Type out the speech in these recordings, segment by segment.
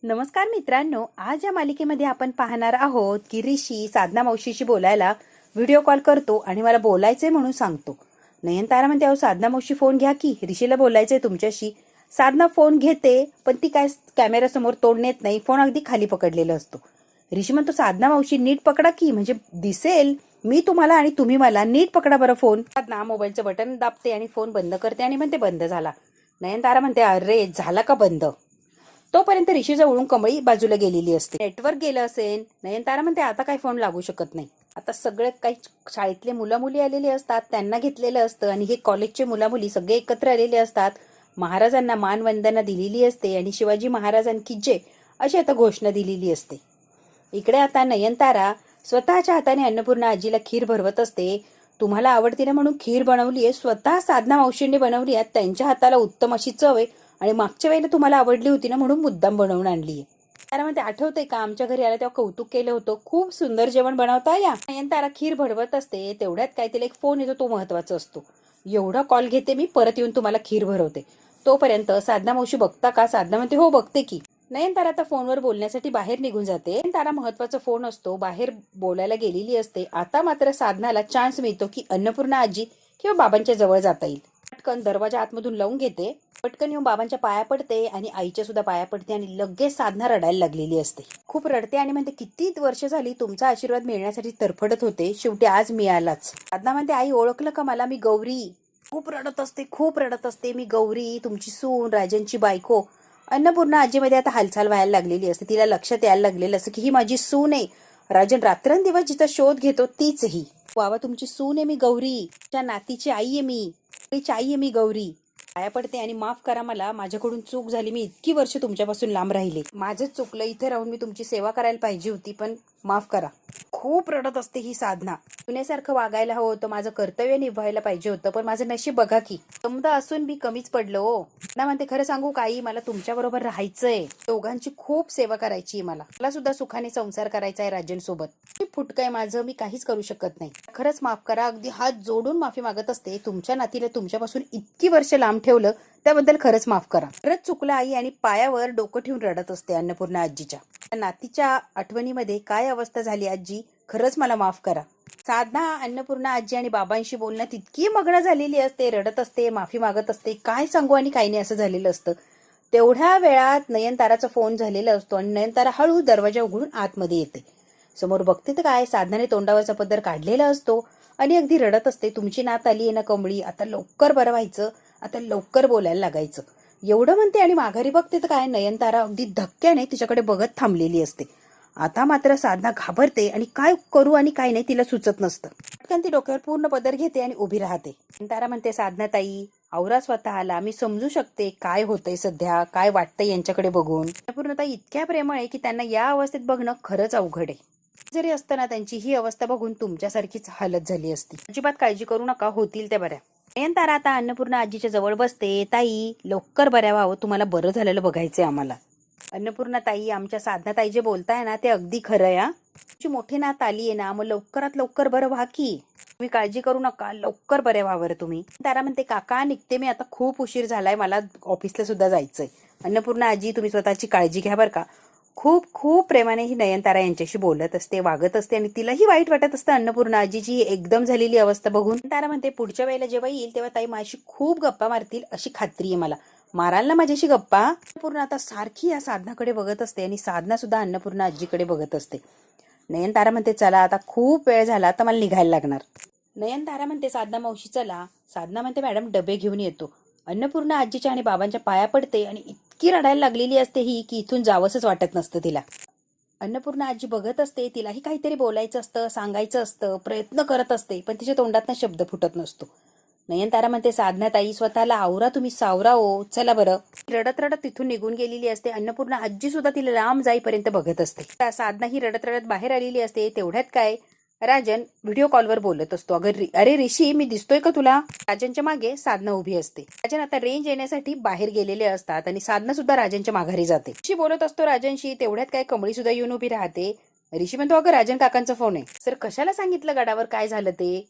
नमस्कार मित्रांनो, आज या मालिकेमध्ये आपण पाहणार आहोत की ऋषी साधना मावशीशी बोलायला व्हिडिओ कॉल करतो आणि मला बोलायचंय म्हणून सांगतो. नयनतारा म्हणते, अहो साधना मावशी फोन घ्या की, ऋषीला बोलायचंय तुमच्याशी. साधना फोन घेते, पण ती काय कॅमेऱ्यासमोर तोंड नेत नाही, फोन अगदी खाली पकडलेला असतो. ऋषी म्हणतो, साधना मावशी नीट पकडा की, म्हणजे दिसेल मी तुम्हाला आणि तुम्ही मला, नीट पकडा बरं फोन. साधना मोबाईलचं बटन दाबते आणि फोन बंद करते आणि म्हणते बंद झाला. नयनतारा म्हणते, अरे झाला का बंद. तोपर्यंत ऋषी जवळून कमळी बाजूला गेलेली असते. नेटवर्क गेलं असेल. नयनतारा म्हणते, आता काय फोन लागू शकत नाही. आता सगळे काही शाळेतले मुलं मुली आलेले असतात, त्यांना घेतलेलं असतं आणि हे कॉलेजचे मुला मुली सगळे एकत्र आलेले असतात. महाराजांना मानवंदना दिलेली असते आणि शिवाजी महाराजांकी जय अशी आता घोषणा दिलेली असते. इकडे आता नयनतारा स्वतःच्या हाताने अन्नपूर्णा आजीला खीर भरवत असते. तुम्हाला आवडते ना म्हणून खीर बनवली आहे, स्वतः साधना मावशींनी बनवली आहे. त्यांच्या हाताला उत्तम अशी चव आहे आणि मागच्या वेळेला तुम्हाला आवडली होती ना म्हणून मुद्दाम बनवून आणली आहे. तारा म्हणते, आठवतंय का आमच्या घरी आला तेव्हा कौतुक केलं होतं, खूप सुंदर जेवण बनवता या. नयनतारा खीर भरवत असते, तेवढ्यात काय तिला एक फोन येतो, तो महत्वाचा असतो. एवढा कॉल घेते मी, परत येऊन तुम्हाला खीर भरवते. तोपर्यंत साधना मावशी बघता का. साधना म्हणते, हो बघते की. नयनतारा आता फोनवर बोलण्यासाठी बाहेर निघून जाते. नयनतारा महत्वाचा फोन असतो, बाहेर बोलायला गेलेली असते. आता मात्र साधनाला चान्स मिळतो की अन्नपूर्णा आजी किंवा बाबांच्या जवळ जाता येईल. पटकन दरवाजा आतमधून लावून घेते, पटकन येऊन बाबांच्या पाया पडते आणि आईच्या सुद्धा पाया पडते आणि लगेच साधना रडायला लागलेली असते. खूप रडते आणि म्हणते, किती वर्ष झाली तुमचा आशीर्वाद मिळण्यासाठी तरफडत होते, शेवटी आज मिळालाच. साधना म्हणते, आई ओळखलं का मला, मी गौरी. खूप रडत असते, मी गौरी, तुमची सून, राजांची बायको. अन्नपूर्णा आजीमध्ये आता हालचाल व्हायला लागलेली असते. तिला लक्षात यायला लागलेलं असतं की ही माझी सून आहे. राजन रात्रंदिवस जिचा शोध घेतो तीच ही. बाबा तुमची सून आहे मी गौरी, त्या नातीची आई आहे मी, आई आहे मी गौरी. पाया पडते आणि माफ करा मला, माझ्याकडून चूक झाली, मी इतकी वर्ष तुमच्यापासून लांब राहिले, माझंच चुकलं, इथे राहून मी तुमची सेवा करायला पाहिजे होती, पण माफ करा. खूप रडत असते ही साधना. सुनेसारखं वागायला हवं होतं, माझं कर्तव्य निभायला पाहिजे होतं, पण माझं नशीब बघा की, समजा असून मी कमीच पडलो हो ना. म्हणते, खरं सांगू काही, मला तुमच्या बरोबर राहायचंय, दोघांची खूप सेवा करायची, मला सुद्धा सुखाने संसार करायचा आहे राजन सोबत. फुटकंय माझं, मी काहीच करू शकत नाही, खरंच माफ करा. अगदी हात जोडून माफी मागत असते. तुमच्या नातीला तुमच्यापासून इतकी वर्ष लांब ठेवलं त्याबद्दल खरंच माफ करा. खरंच चुकलं आई. आणि पायावर डोकं ठेवून रडत असते अन्नपूर्णा आजीच्या. नातीच्या आठवणीमध्ये काय अवस्था झाली आजी, खरंच मला माफ करा. साधना अन्नपूर्णा आजी आणि बाबांशी बोलण्यात इतकी मग्न झालेली असते, रडत असते, माफी मागत असते, काय सांगू आणि काही नाही असं झालेलं असतं. तेवढ्या वेळात नयनताराचा फोन झालेला असतो आणि नयनतारा हळू दरवाजा उघडून आतमध्ये येते. समोर बघते तर काय, साधनाने तोंडावरचा पदर काढलेला असतो आणि अगदी रडत असते. तुमची नात आली आहे ना कमळी, आता लवकर बरं व्हायचं, आता लवकर बोलायला लागायचं, एवढं म्हणते आणि माघारी बघते तर काय, नयनतारा अगदी धक्क्याने तिच्याकडे बघत थांबलेली असते. आता मात्र साधना घाबरते आणि काय करू आणि काय नाही तिला सुचत नसतं. पटकन ती डोक्यावर पूर्ण पदर घेते आणि उभी राहते. नयनतारा म्हणते, साधना ताई आवरा स्वतःला, मी समजू शकते काय होतंय सध्या, काय वाटतंय यांच्याकडे बघून. पूर्णतः इतक्या प्रेमळ आहे की त्यांना या अवस्थेत बघणं खरंच अवघड आहे. जरी असताना त्यांची ही अवस्था बघून तुमच्यासारखीच हालत झाली असती. अजिबात काळजी करू नका, होतील त्या बऱ्या. नयनतारा आता अन्नपूर्णा आजीच्या जवळ बसते. ताई लवकर बऱ्या व्हावं, तुम्हाला बरं झालेलं बघायचंय आम्हाला. अन्नपूर्णा ताई, आमच्या साधना ताई जे बोलताय ना ते अगदी खरं आहे. तुमची मोठी नात आली आहे ना, मग लवकरात लवकर बरं व्हा की, तुम्ही काळजी करू नका, लवकर बरे व्हा बरं तुम्ही. तारा म्हणते, काका निघते मी आता, खूप उशीर झालाय, मला ऑफिसला सुद्धा जायचंय. अन्नपूर्णा आजी तुम्ही स्वतःची काळजी घ्या बरं का. खूप खूप प्रेमाने ही नयनतारा यांच्याशी बोलत असते, वागत असते आणि तिलाही वाईट वाटत असतं अन्नपूर्णा आजीची एकदम झालेली अवस्था बघून. तारा म्हणते, पुढच्या वेळेला जेव्हा येईल तेव्हा ताई माझी खूप गप्पा मारतील अशी खात्री आहे मला, माराल ना माझ्याशी गप्पा. अन्नपूर्णा आता सारखी या साधनाकडे बघत असते आणि साधना सुद्धा अन्नपूर्णा आजीकडे बघत असते. नयनतारा म्हणते, चला आता खूप वेळ झाला, आता मला निघायला लागणार. नयनतारा म्हणते, साधना मावशी चला. साधना म्हणते, मॅडम डबे घेऊन येतो. अन्नपूर्णा आजीच्या आणि बाबांच्या पाया पडते आणि इतकी रडायला लागलेली असते ही की इथून जावंसच वाटत नसतं तिला. अन्नपूर्णा आजी बघत असते, तिलाही काहीतरी बोलायचं असतं, सांगायचं असतं, प्रयत्न करत असते, पण तिच्या तोंडातनं शब्द फुटत नसतो. नयनतारा म्हणते, साधना ताई स्वतःला आवरा, तुम्ही सावरा हो, चला बरं. रडत रडत तिथून निघून गेलेली असते. अन्नपूर्णा आजी सुद्धा तिला लांब जाईपर्यंत बघत असते. साधना ही रडत रडत बाहेर आलेली असते. तेवढ्यात काय, राजन व्हिडिओ कॉलवर बोलत असतो. अरे ऋषी, मी दिसतोय का तुला. राजनच्या मागे साधना उभी असते. राजन आता रेंज येण्यासाठी बाहेर गेलेले असतात आणि साधना सुद्धा राजनच्या माघारी जाते. ऋषी बोलत असतो राजनशी. तेवढ्यात काय, कमळी सुद्धा येऊन उभी राहते. ऋषी म्हणतो, अगं राजन काकांचा फोन आहे. सर कशाला सांगितलं गडावर काय झालं ते.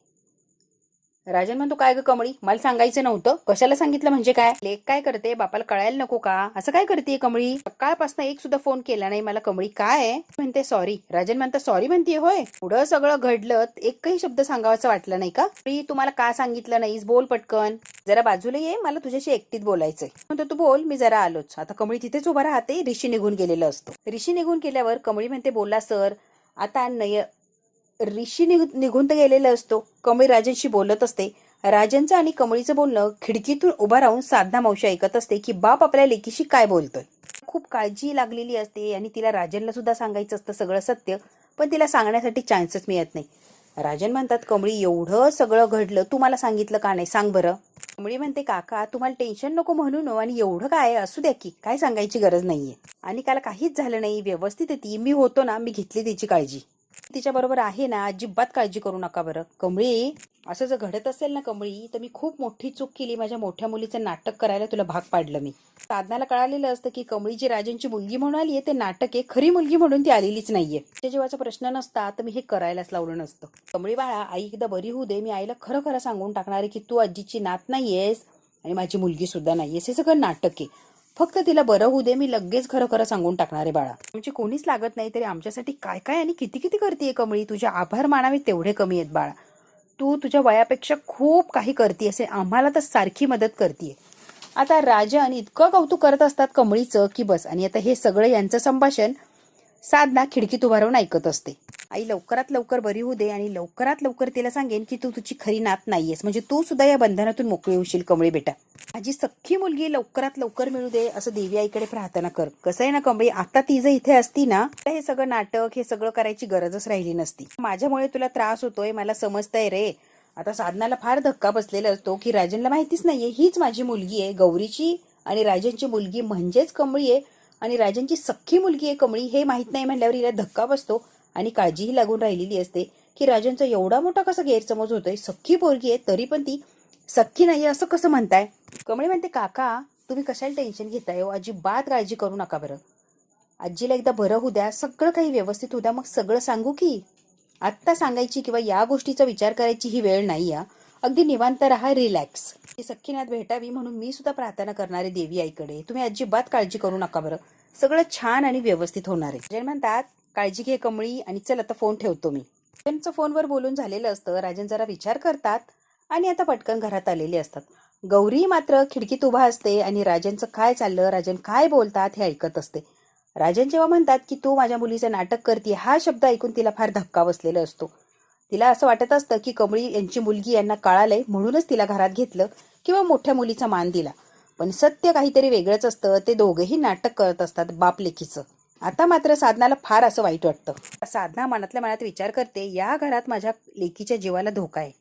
राजन म्हणतो, काय ग कमळी, मला सांगायचं नव्हतं? कशाला सांगितलं म्हणजे काय? लेक काय करते, बापाला कळायला नको का? असं काय करते कमळी? सकाळपासून एक सुद्धा फोन केला नाही मला कमळी, काय म्हणते? सॉरी. राजन म्हणतं, सॉरी म्हणते होय? पुढं सगळं घडलं, एकही शब्द सांगावाचं वाटलं नाही का? मी तुम्हाला का सांगितलं नाहीस? बोल पटकन. जरा बाजूला ये, मला तुझ्याशी एकटीत बोलायचंय. म्हणतो, तू बोल, मी जरा आलोच. आता कमळी तिथेच उभा राहते. ऋषी निघून गेलेलं असतो. ऋषी निघून गेल्यावर कमळी म्हणते, बोला सर. आता ऋषी निघून तर गेलेला असतो. कमळी राजनशी बोलत असते. राजनचं आणि कमळीचं बोलणं खिडकीतून उभा राहून साधना मावशी ऐकत असते की बाप आपल्या लेकीशी काय बोलतोय. खूप काळजी लागलेली असते आणि तिला राजनला सुद्धा सांगायचं असतं सगळं सत्य, पण तिला सांगण्यासाठी चान्सच मिळत नाही. राजन म्हणतात, कमळी, एवढं सगळं घडलं, तू मला सांगितलं का नाही, सांग बरं. कमळी म्हणते, काका तुम्हाला टेन्शन नको म्हणून, आणि एवढं काय असू द्या की, काय सांगायची गरज नाहीये. आणि काल काहीच झालं नाही, व्यवस्थित आहे ती. मी होतो ना, मी घेतली तिची काळजी. तिच्या बरोबर आहे ना, अजिबात काळजी करू नका बरं. कमळी, असं जर घडत असेल ना कमळी, तर मी खूप मोठी चूक केली. माझ्या मोठ्या मुलीचं नाटक करायला तुला भाग पाडलं मी. साधनाला कळालेलं असतं की कमळी जी राजनची मुलगी म्हणून आली आहे ते नाटक आहे, खरी मुलगी म्हणून ती आलेलीच नाहीये. तिच्या जीवाचा प्रश्न नसता तर मी हे करायलाच लावलं नसतं. कमळी बाळा, आई एकदा बरी होऊ दे, मी आईला खरं खरं सांगून टाकणार आहे की तू आजीची नात नाहीयेस आणि माझी मुलगी सुद्धा नाहीयेस. हे सगळं नाटक आहे. फक्त तिला बरं होऊ दे, मी लगेच खरं खरं सांगून टाकणार आहे बाळा. आमची कोणीच लागत नाही तरी आमच्यासाठी काय काय आणि किती किती करतेय कमळी. तुझे आभार मानावे तेवढे कमी आहेत बाळा. तू तुझ्या वयापेक्षा खूप काही करते, असे आम्हाला तर सारखी मदत करते. आता राजन इतकं कौतुक करत असतात कमळीचं की बस. आणि आता हे सगळं यांचं संभाषण साधना खिडकीत उभा राहून ऐकत असते. आई लवकरात लवकर बरी होऊ दे आणि लवकरात लवकर तिला सांगेन की तू तुझी खरी नात नाहीयेस, म्हणजे तू सुद्धा या बंधनातून मोकळी होशील कमळी बेटा. माझी सख्खी मुलगी लवकरात लवकर मिळू दे असं देवी आईकडे प्रार्थना कर. कसं आहे ना कमळी, आता ती जर इथे असती ना तर हे सगळं नाटक, हे सगळं करायची गरजच राहिली नसती. माझ्यामुळे तुला त्रास होतोय, मला समजतंय रे. आता साधनाला फार धक्का बसलेला असतो की राजनला माहितीच नाहीये हीच माझी मुलगी आहे, गौरीची आणि राजनची मुलगी म्हणजेच कमळी आहे, आणि राजनची सख्खी मुलगी आहे कमळी, हे माहित नाही म्हणल्यावर हिला धक्का बसतो. आणि काळजीही लागून राहिलेली असते की राजनचा एवढा मोठा कसा गैरसमज होतोय. सख्खी पोरगी आहे तरी पण ती सख्खी नाहीये असं कसं म्हणताय. कमळी म्हणते, काका तुम्ही कशाला टेन्शन घेताय हो, अजिबात काळजी करू नका बरं. आजीला एकदा बरं होऊ द्या, सगळं काही व्यवस्थित होऊ द्या, मग सगळं सांगू की. आत्ता सांगायची किंवा या गोष्टीचा विचार करायची ही वेळ नाही. अगदी निवांत राहा, रिलॅक्स. ती सख्खीनाथ भेटावी म्हणून मी सुद्धा प्रार्थना करणारे देवी आईकडे. तुम्ही अजिबात काळजी करू नका बरं, सगळं छान आणि व्यवस्थित होणार आहे. जय म्हणतात, काळजी घे कमळी, आणि चल आता फोन ठेवतो मी. त्यांचं फोनवर बोलून झालेलं असतं. राजन जरा विचार करतात आणि आता पटकन घरात आलेले असतात. गौरी मात्र खिडकीत उभा असते आणि राजनचं काय चाललं, राजन काय बोलतात हे ऐकत असते. राजन जेव्हा म्हणतात की तू माझ्या मुलीचं नाटक करते, हा शब्द ऐकून तिला फार धक्का बसलेला असतो. तिला असं वाटत असतं की कमळी यांची मुलगी यांना कळालंय म्हणूनच तिला घरात घेतलं किंवा मोठ्या मुलीचा मान दिला. पण सत्य काहीतरी वेगळंच असतं. ते दोघेही नाटक करत असतात बाप लेकीचं. आता मात्र साधनाला फार असं वाईट वाटतं. साधना मनातल्या मनात विचार करते, या घरात माझ्या लेकीच्या जीवाला धोका आहे.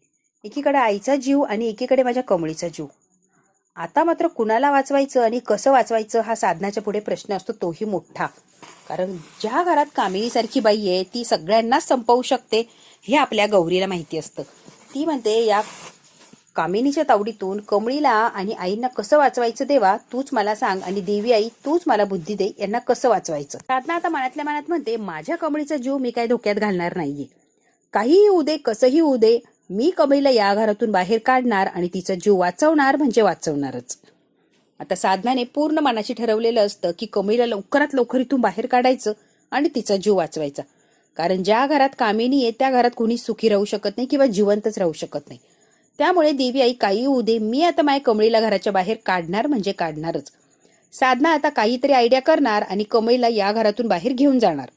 एकीकडे आईचा जीव आणि एकीकडे माझ्या कमळीचा जीव. आता मात्र कुणाला वाचवायचं आणि कसं वाचवायचं हा साधनाच्या पुढे प्रश्न असतो, तोही मोठा. कारण ज्या घरात कामिनीसारखी बाई आहे ती सगळ्यांनाच संपवू शकते हे आपल्या गौरीला माहिती असतं. ती म्हणते, या कामिनीच्या तावडीतून कमळीला आणि आईंना कसं वाचवायचं देवा, तूच मला सांग, आणि देवी आई तूच मला बुद्धी दे, यांना कसं वाचवायचं. साधना आता मनातल्या मनात म्हणते, माझ्या कमळीचा जीव मी काय धोक्यात घालणार नाहीये. काहीही होऊ दे, कसंही होऊ दे, मी कमळीला या घरातून बाहेर काढणार आणि तिचा जीव वाचवणार म्हणजे वाचवणारच. आता साधनाने पूर्ण मनाशी ठरवलेलं असतं की कमळीला लवकरात लवकर इथून बाहेर काढायचं आणि तिचा जीव वाचवायचा. कारण ज्या घरात कामिनी आहे त्या घरात कोणी सुखी राहू शकत नाही किंवा जिवंतच राहू शकत नाही. त्यामुळे देवी आई काही होऊ दे, मी आता माझ्या कमळीला घराच्या बाहेर काढणार म्हणजे काढणारच. साधना आता काहीतरी आयडिया करणार आणि कमळीला या घरातून बाहेर घेऊन जाणार.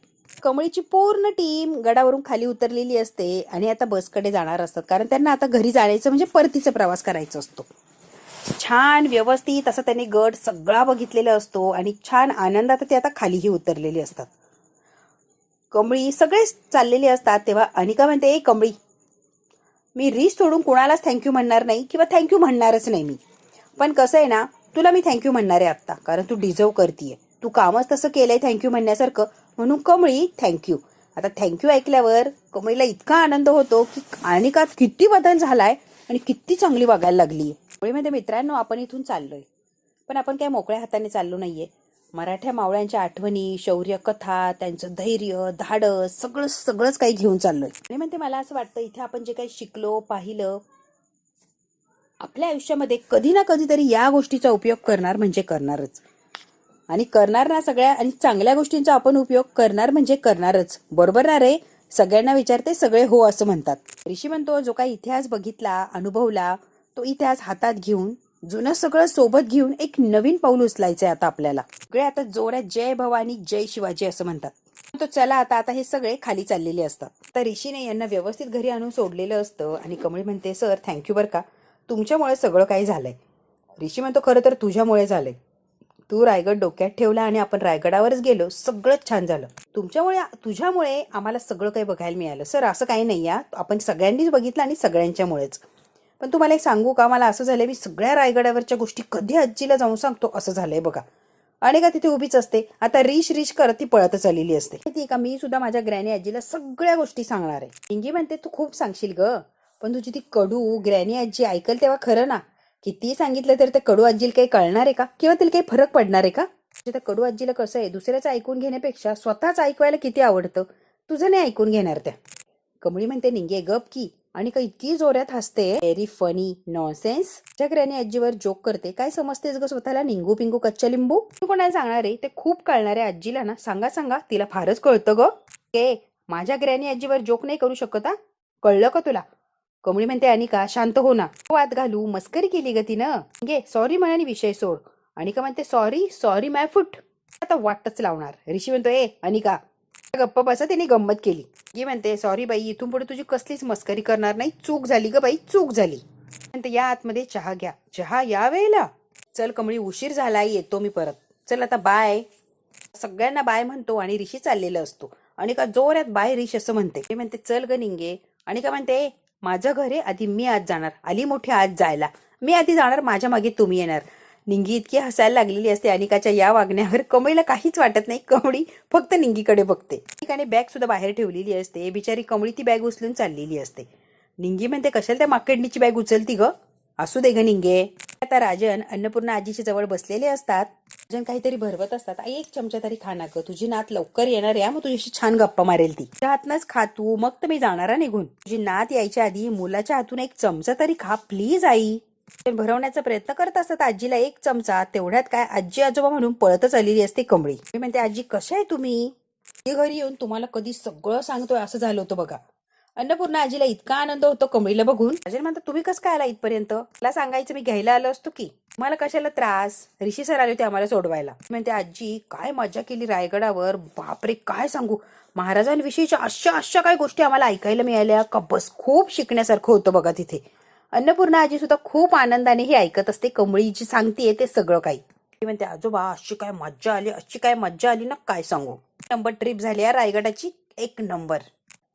कमळीची पूर्ण टीम गडावरून खाली उतरलेली असते आणि आता बसकडे जाणार असतात, कारण त्यांना आता घरी जायचं म्हणजे परतीचा प्रवास करायचा असतो. छान व्यवस्थित असं त्यांनी गड सगळा बघितलेला असतो आणि छान आनंदात ते आता खालीही उतरलेले असतात. कमळी सगळेच चाललेले असतात तेव्हा अनिका म्हणते, कमळी, मी रिस्क सोडून कुणालाच थँक्यू म्हणणार नाही किंवा थँक्यू म्हणणारच नाही मी. पण कसं आहे ना, तुला मी थँक्यू म्हणणार आहे आत्ता, कारण तू डिझर्व करतीये. तू कामच तसं केलंय थँक्यू म्हणण्यासारखं, म्हणून कमळी थँक्यू. आता थँक्यू ऐकल्यावर कमळीला इतका आनंद होतो की अनिकात किती बदल झालाय आणि किती चांगली वागायला लागली. कमळीमध्ये मित्रांनो, आपण इथून चाललोय, पण आपण काय मोकळ्या हाताने चाललो नाहीये. मराठ्या मावळ्यांच्या आठवणी, शौर्य कथा, त्यांचं धैर्य, धाडस, सगळंच काही घेऊन चाललोय. आणि म्हणते, मला असं वाटतं इथे आपण जे काही शिकलो, पाहिलं, आपल्या आयुष्यामध्ये कधी ना कधीतरी या गोष्टीचा उपयोग करणार म्हणजे करणारच. आणि करणार ना सगळ्या, आणि चांगल्या गोष्टींचा आपण उपयोग करणार म्हणजे करणारच. बरोबर ना रे? सगळ्यांना विचारते, सगळे हो असं म्हणतात. ऋषी म्हणतो, जो काही इतिहास बघितला, अनुभवला, तो इतिहास हातात घेऊन, जुनं सगळं सोबत घेऊन एक नवीन पाऊल उचलायचंय आता आपल्याला. सगळे आता जोरात जय भवानी जय शिवाजी असं म्हणतात. तो चला आता आता हे सगळे खाली चाललेले असतात. तर ऋषीने यांना व्यवस्थित घरी आणून सोडलेलं असतं. आणि कमळी म्हणते, सर थँक्यू बरं का, तुमच्यामुळे सगळं काही झालंय. ऋषी म्हणतो, खरं तर तुझ्यामुळे झालंय. तू रायगड डोक्यात ठेवला आणि आपण रायगडावरच गेलो, सगळंच छान झालं. तुझ्यामुळे आम्हाला सगळं काही बघायला मिळालं. सर असं काही नाही या, आपण सगळ्यांनीच बघितलं आणि सगळ्यांच्यामुळेच. पण तुम्हाला एक सांगू का, मला असं झालंय, मी सगळ्या रायगडावरच्या गोष्टी कधी आजीला जाऊन सांगतो असं झालंय बघा. आणि का तिथे उभीच असते, आता रिश करत ती पळतच आलेली असते. माहिती का, मी सुद्धा माझ्या ग्रॅनी आजीला सगळ्या गोष्टी सांगणार आहे. इंगी म्हणते, तू खूप सांगशील ग, पण तुझी ती कडू ग्रॅनी आजी ऐकल तेव्हा खरं ना. किती सांगितलं तर त्या कडू आजीला काही कळणार आहे का, किंवा तिला काही फरक पडणार आहे का? त्या कडू आजीला कसं आहे, दुसऱ्याचं ऐकून घेण्यापेक्षा स्वतःच ऐकवायला किती आवडतं. तुझं नाही ऐकून घेणार त्या. कमळी म्हणते, निंगे गप की. आणि का इतकी जोरात हसते, व्हेरी फनी नॉनसेन्स. त्या ग्रॅनी आजीवर जोक करते. काय समजतेस ग स्वतःला, निंगू पिंगू कच्चा लिंबू? तू कोणाला सांगणार आहे? ते खूप कळणार आहे आजीला ना. सांगा सांगा, तिला फारच कळतं ग. ए, माझ्या ग्रॅनी आजीवर जोक नाही करू शकत हा, कळलं का तुला? कमळी म्हणते, अनिका शांत हो ना, वाद घालू, मस्करी केली ग तिनं. घे सॉरी म्हणानी विषय सोड. अनिका म्हणते, सॉरी सॉरी माय फुट. आता वाटच लावणार. ऋषी म्हणतो, ए अनिका गप्प बसा, तिने गंमत केली. गी म्हणते, सॉरी बाई, इथून पुढे तुझी कसलीच मस्करी करणार नाही, चूक झाली ग बाई, चूक झाली. म्हणते, या आतमध्ये चहा घ्या. चहा या वेळेला? चल कमळी, उशीर झाला, येतो मी परत. चल आता बाय. सगळ्यांना बाय म्हणतो आणि ऋषी चाललेला असतो. अनिका जोरात बाय ऋष असं म्हणते. मी म्हणते, चल ग निंगे. अनिका म्हणते, माझं घर आहे, आधी मी आज जाणार. आली मोठी आज जायला, मी आधी जाणार, माझ्या मागे तुम्ही येणार. निंगी इतकी हसायला लागलेली असते अनिकाच्या या वागण्यावर. कमळीला काहीच वाटत नाही. कमळी फक्त निंगीकडे बघते. निंगिकाने बॅग सुद्धा बाहेर ठेवलेली असते. बिचारी कमळी ती बॅग उचलून चाललेली असते. निंगी म्हणते, कशाला त्या माकडणीची बॅग उचलती ग? असू दे ग निंगे. आता राजन अन्नपूर्णा आजीच्या जवळ बसलेले असतात. राजन काहीतरी भरवत असतात. आई एक चमचा तरी खा ना ग, तुझी नात लवकर येणार या, मग तुझ्याशी छान गप्पा मारेल ती. त्या हातनच खा तू, मग तर मी जाणारा निघून. तुझी नात यायच्या आधी मुलाच्या हातून एक चमचा तरी खा प्लीज आई. भरवण्याचा प्रयत्न करत असतात आजीला एक चमचा. तेवढ्यात काय आजी आजोबा म्हणून पळतच आलेली असते कमळी. मी म्हणते, आजी कशा आहे तुम्ही? घरी येऊन तुम्हाला कधी सगळं सांगतोय असं झालं होतं बघा. अन्नपूर्णा आजीला इतका आनंद होतो कमळीला बघून. राजन म्हणतात, तुम्ही कसं काय आला इथपर्यंत? मला सांगायचं, मी घ्यायला आलो असतो की. मला कशाला त्रास? ऋषी सर आले होते आम्हाला सोडवायला. म्हणते, आजी काय मजा केली रायगडावर, बापरे काय सांगू. महाराजांविषयीच्या अशा काय गोष्टी आम्हाला ऐकायला मिळाल्या का बस. खूप शिकण्यासारखं होतं बघा तिथे. अन्नपूर्णा आजी सुद्धा खूप आनंदाने हे ऐकत असते. कमळी जी सांगतेय ते सगळं काही. ती म्हणते, आजोबा अशी काय मज्जा आली, अशी काय मज्जा आली ना, काय सांगू. नंबर ट्रिप झाली या रायगडाची, एक नंबर.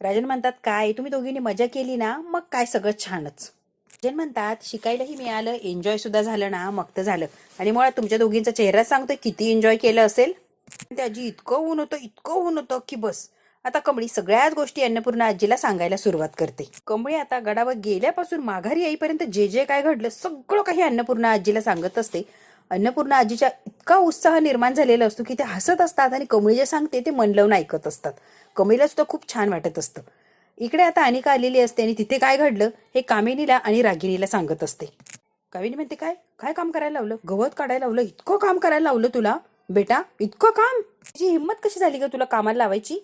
राजन म्हणतात, काय तुम्ही दोघींनी मजा केली ना, मग काय सगळं छानच. राजन म्हणतात, शिकायलाही मिळालं, एन्जॉय सुद्धा झालं ना, मग तर झालं. आणि मुळात तुमच्या दोघींचा चेहरा सांगतोय किती एन्जॉय केलं असेल. आजी इतकं ऊन होतं की बस. आता कमळी सगळ्याच गोष्टी अन्नपूर्णा आजीला सांगायला सुरुवात करते. कमळी आता गडावर गेल्यापासून माघारी येईपर्यंत जे काय घडलं सगळं काही अन्नपूर्णा आजीला सांगत असते. अन्नपूर्णा आजीच्या इतका उत्साह निर्माण झालेला असतो की ते हसत असतात आणि कमळी जे सांगते ते मन लावून ऐकत असतात. कमळीला सुद्धा खूप छान वाटत असतं. इकडे आता अनिका आलेली असते आणि तिथे काय घडलं हे कामिनीला आणि रागिणीला सांगत असते. कामिनी म्हणते, काय काय काम करायला लावलं? गवत काढायला लावलं? इतकं काम करायला लावलं तुला बेटा, इतकं काम? तुझी हिंमत कशी झाली ग तुला कामाला लावायची?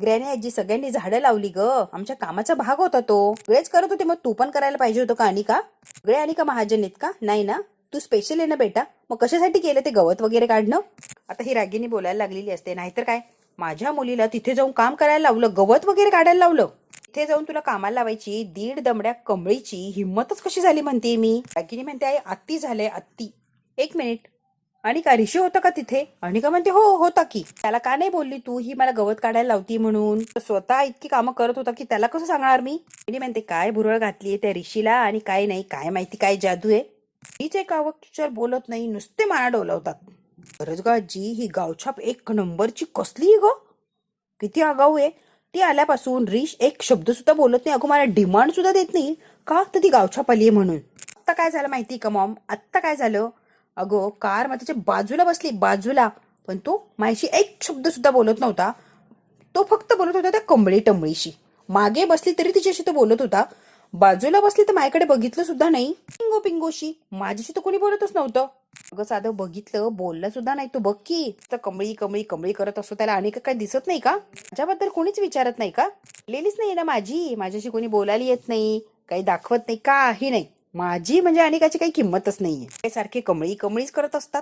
ग्रॅनी आजी, सगळ्यांनी झाडं लावली ग, आमच्या कामाचा भाग होता तो. सगळेच करत होते, मग तू पण करायला पाहिजे होतं का अनिका? सगळे अनिका महाजन आहेत का? नाही ना, तू स्पेशल आहे ना बेटा, मग कशासाठी केलं ते गवत वगैरे काढणं? आता ही रागिणी बोलायला लागलेली असते, नाहीतर काय, माझ्या मुलीला तिथे जाऊन काम करायला लावलं, गवत वगैरे काढायला लावलं, तिथे जाऊन तुला कामाला लावायची दीड दमड्या कमळीची हिंमतच कशी झाली म्हणते मी. रागिणी म्हणते, आई अत्ती झालंय अत्ती. एक मिनिट, अनिका ऋषी होता का तिथे? अनिका म्हणते, हो होता की. त्याला का नाही बोलली तू ही मला गवत काढायला लावती म्हणून? स्वतः इतकी कामं करत होता की त्याला कसं सांगणार मी? आणि म्हणते, काय भुरळ घातलीये त्या ऋषीला आणि काय नाही, काय माहिती काय जादू आहे. हीच एक अक्षर बोलत नाही, नुसते माना डोलवतात. खरंच ग आजी, ही गावछाप एक नंबरची कसली ग, किती आगाऊ आहे. ती आल्यापासून ऋष एक शब्द सुद्धा बोलत नाही. अगं मला डिमांड सुद्धा देत नाही का, तर ती गावछाप आली आहे म्हणून. आत्ता काय झालं माहिती का मॉम? आत्ता काय झालं? अगो कार मग त्याच्या बाजूला बसली, बाजूला, पण तो माझ्याशी एक शब्द सुद्धा बोलत नव्हता. तो फक्त बोलत होता त्या कमळी टमळीशी. मागे बसली तरी तिच्याशी तो बोलत होता. बाजूला बसली तर माझ्याकडे बघितलं सुद्धा नाही. पिंगो पिंगोशी माझ्याशी तर कोणी बोलतच नव्हतं. अगं साधं बघितलं, बोललं सुद्धा नाही. तू बघ की तर कमळी कमळी कमळी करत असतो, त्याला आणि काय दिसत नाही का? माझ्याबद्दल कोणीच विचारत नाही का? लिहिलीच नाही ना माझी, माझ्याशी कोणी बोलायला येत नाही, काही दाखवत नाही, काही नाही. माझी म्हणजे अनेकाची काही किंमतच नाहीये. ते सारखे कमळी कमळीच करत असतात.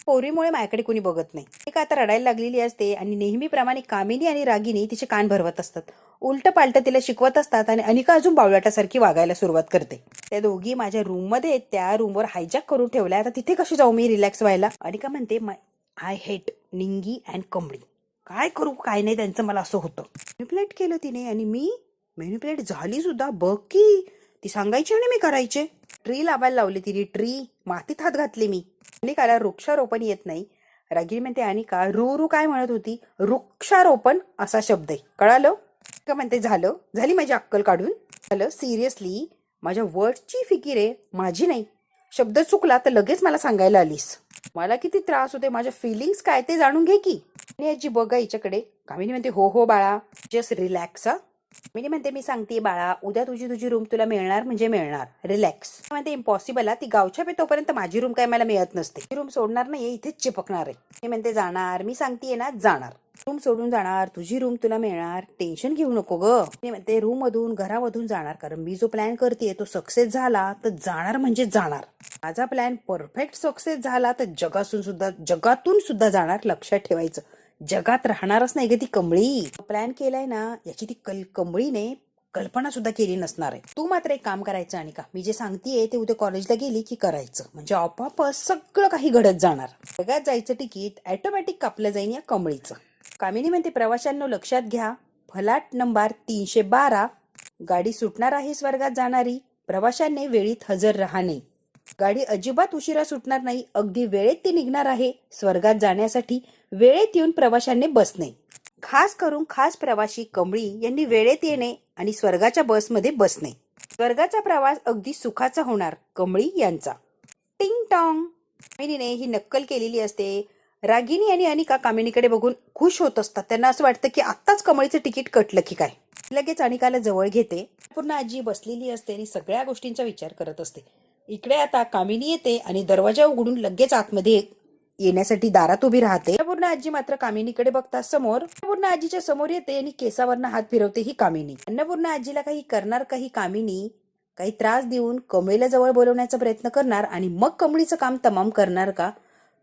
पोरीमुळे माझ्याकडे कोणी बघत नाही. एक आता रडायला लागलेली असते आणि नेहमीप्रमाणे कामिनी आणि रागिनी तिचे कान भरवत असतात. उलट पालट तिला शिकवत असतात आणि अनिका अजून बावळाटासारखी वागायला सुरुवात करते. त्या दोघी माझ्या रूम मध्ये त्या रूमवर हायजॅक करून ठेवल्या. आता तिथे कशी जाऊ मी रिलॅक्स व्हायला? अनिका म्हणते आय हेट निंगी अँड कमळी. काय करू काय नाही त्यांचं, मला असं होतं. मॅन्युप्युलेट केलं तिने आणि मी मॅन्युप्युलेट झाली सुद्धा. बघ की ती सांगायची आणि मी करायचे. ट्री लावायला लावली तिने, ट्री मातीत हात घातले मी. अनिकाला वृक्षारोपण येत नाही. रागिनी म्हणते अनिका रू काय म्हणत होती? वृक्षारोपण असा शब्द आहे, कळालं का? म्हणते झाली माझी अक्कल काढून. झालं सिरियसली, माझ्या वर्डची फिकीर आहे, माझी नाही. शब्द चुकला तर लगेच मला सांगायला आलीस. मला किती त्रास होते, माझ्या फिलिंग्स काय ते जाणून घे की. आणि आजी बघा हिच्याकडे. कामिनी म्हणते हो बाळा, जस्ट रिलॅक्स. मी म्हणते मी सांगते बाळा, उद्या तुझी रूम तुला मिळणार म्हणजे मिळणार, रिलॅक्स. म्हणते इम्पॉसिबल, ती गावच्या पे तोपर्यंत माझी रूम काय मला मिळत नसते. रूम सोडणार नाही, इथेच चिपकणार आहे. मी म्हणते जाणार, मी सांगतेय ना जाणार. रूम सोडून जाणार, तुझी रूम तुला मिळणार, टेन्शन घेऊ नको ग. मी म्हणते रूम मधून घरामधून जाणार, कारण मी जो प्लॅन करते तो सक्सेस झाला तर जाणार म्हणजे जाणार. माझा प्लॅन परफेक्ट सक्सेस झाला तर जगातून सुद्धा जाणार. लक्षात ठेवायचं, जगात राहणारच नाही ग ती कमळी. प्लॅन केलाय ना याची ती कमळीने कल्पना सुद्धा केली नसणार आहे. तू मात्र एक काम करायचं अनिका, मी जे सांगतेय ते उद्या कॉलेजला गेली की करायचं, म्हणजे आपोआप सगळं काही घडत जाणार. जगात जायचं तिकीट ऑटोमॅटिक कापलं जाईल या कमळीचं. कामिनी म्हणते प्रवाशांनो लक्षात घ्या, फलाट नंबर 312 गाडी सुटणार आहे स्वर्गात जाणारी. प्रवाशांनी वेळीत हजर राहणे. गाडी अजिबात उशिरा सुटणार नाही, अगदी वेळेत ती निघणार आहे. स्वर्गात जाण्यासाठी वेळेत येऊन प्रवाशांनी बसणे. खास करून खास प्रवासी कमळी यांनी वेळेत येणे आणि स्वर्गाच्या बसमध्ये बसणे. स्वर्गाचा प्रवास अगदी सुखाचा होणार कमळी यांचा. टिंग टॉंग. कामिनीने ही नक्कल केलेली असते. रागिनी आणि अनिका कामिनीकडे बघून खुश होत असतात. त्यांना असं वाटतं की आत्ताच कमळीचं तिकीट कटलं की काय. लगेच अनिकाला जवळ घेते. पूर्ण आजी बसलेली असते आणि सगळ्या गोष्टींचा विचार करत असते. इकडे आता कामिनी येते आणि दरवाजा उघडून लगेच आतमध्ये येण्यासाठी दारात उभी राहते. अन्नपूर्णा आजी मात्र कामिनीकडे बघता समोर. अन्नपूर्णा आजीच्या समोर येते आणि केसावरनं हात फिरवते ही कामिनी. अन्नपूर्णा आजीला काही करणार काही कामिनी काही त्रास देऊन कमळीला जवळ बोलवण्याचा प्रयत्न करणार आणि मग कमळीचं काम तमाम करणार का?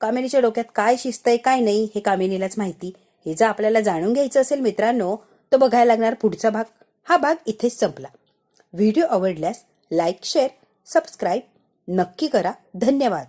कामिनीच्या डोक्यात काय शिस्त आहे काय नाही हे कामिनीलाच माहिती. हे जर आपल्याला जाणून घ्यायचं असेल मित्रांनो तर बघायला लागणार पुढचा भाग. हा भाग इथेच संपला. व्हिडिओ आवडल्यास लाईक शेअर सबस्क्राईब नक्की करा. धन्यवाद.